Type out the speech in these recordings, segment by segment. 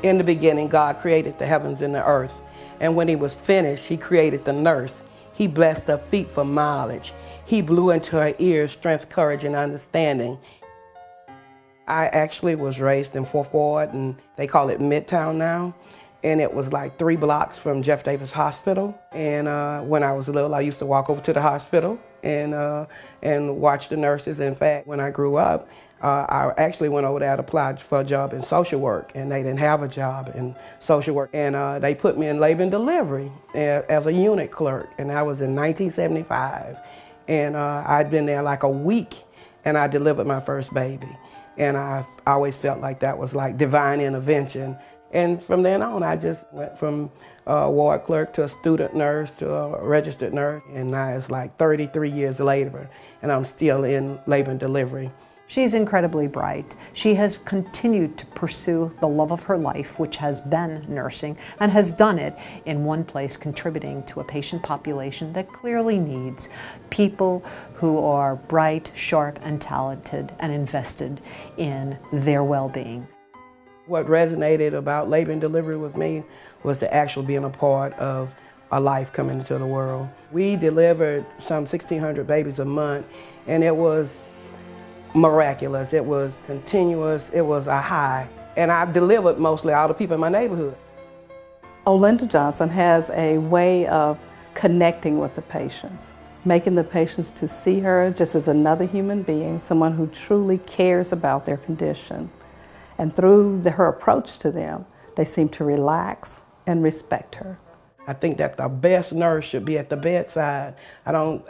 In the beginning, God created the heavens and the earth. And when he was finished, he created the nurse. He blessed her feet for mileage. He blew into her ears strength, courage, and understanding. I actually was raised in 4th Ward, and they call it Midtown now. And it was like 3 blocks from Jeff Davis Hospital. And when I was little, I used to walk over to the hospital and watch the nurses. In fact, when I grew up, I actually went over there and applied for a job in social work, and they didn't have a job in social work. And they put me in labor and delivery as a unit clerk, and that was in 1975. And I'd been there like a week, and I delivered my first baby. And I always felt like that was like divine intervention. And from then on, I just went from a ward clerk to a student nurse to a registered nurse. And now it's like 33 years later, and I'm still in labor and delivery. She's incredibly bright. She has continued to pursue the love of her life, which has been nursing, and has done it in one place, contributing to a patient population that clearly needs people who are bright, sharp, and talented, and invested in their well-being. What resonated about labor and delivery with me was the actual being a part of a life coming into the world. We delivered some 1,600 babies a month, and it was miraculous. It was continuous. It was a high. And I delivered mostly all the people in my neighborhood. Olinda Johnson has a way of connecting with the patients, making the patients to see her just as another human being, someone who truly cares about their condition. And through her approach to them, they seem to relax and respect her. I think that the best nurse should be at the bedside. I don't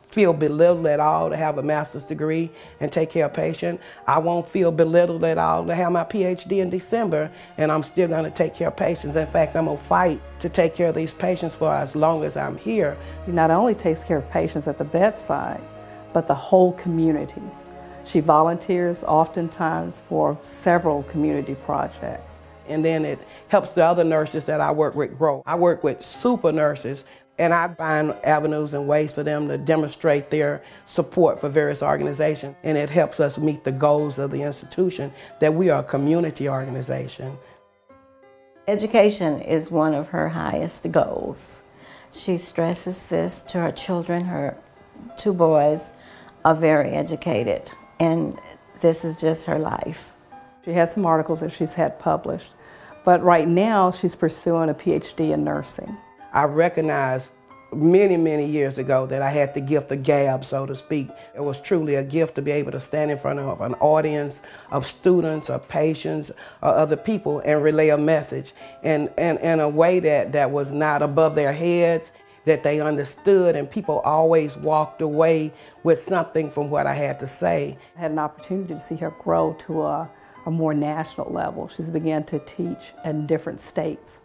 feel belittled at all to have a master's degree and take care of patients. I won't feel belittled at all to have my PhD in December, and I'm still going to take care of patients. In fact, I'm going to fight to take care of these patients for as long as I'm here. She not only takes care of patients at the bedside, but the whole community. She volunteers oftentimes for several community projects. And then it helps the other nurses that I work with grow. I work with super nurses, and I find avenues and ways for them to demonstrate their support for various organizations. And it helps us meet the goals of the institution, that we are a community organization. Education is one of her highest goals. She stresses this to her children. Her 2 boys are very educated, and this is just her life. She has some articles that she's had published, but right now she's pursuing a PhD in nursing. I recognized many, many years ago that I had the gift of gab, so to speak. It was truly a gift to be able to stand in front of an audience of students, of patients, or other people and relay a message in a way that was not above their heads, that they understood, and people always walked away with something from what I had to say. I had an opportunity to see her grow to a more national level. She's began to teach in different states.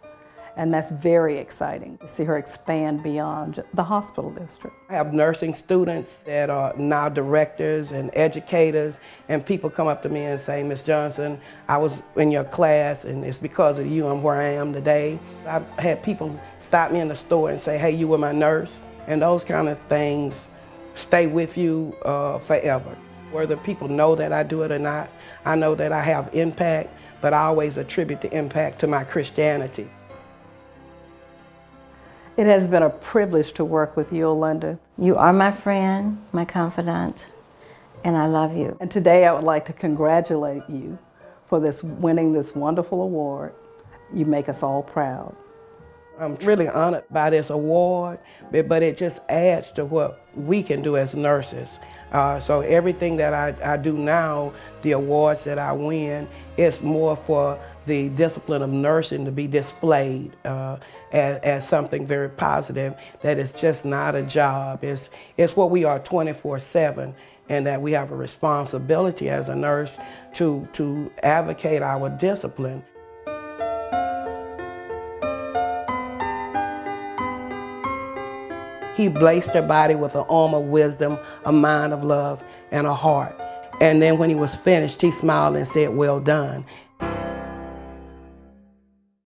And that's very exciting to see her expand beyond the hospital district. I have nursing students that are now directors and educators, and people come up to me and say, "Ms. Johnson, I was in your class, and it's because of you I'm where I am today." I've had people stop me in the store and say, "Hey, you were my nurse," and those kind of things stay with you forever. Whether people know that I do it or not, I know that I have impact, but I always attribute the impact to my Christianity. It has been a privilege to work with you, Olinda. You are my friend, my confidant, and I love you. And today I would like to congratulate you for winning this wonderful award. You make us all proud. I'm really honored by this award, but it just adds to what we can do as nurses. So everything that I do now, the awards that I win, it's more for the discipline of nursing to be displayed as something very positive, that it's just not a job. It's what we are 24/7, and that we have a responsibility as a nurse to advocate our discipline. He blessed her body with an arm of wisdom, a mind of love, and a heart. And then when he was finished, he smiled and said, "Well done."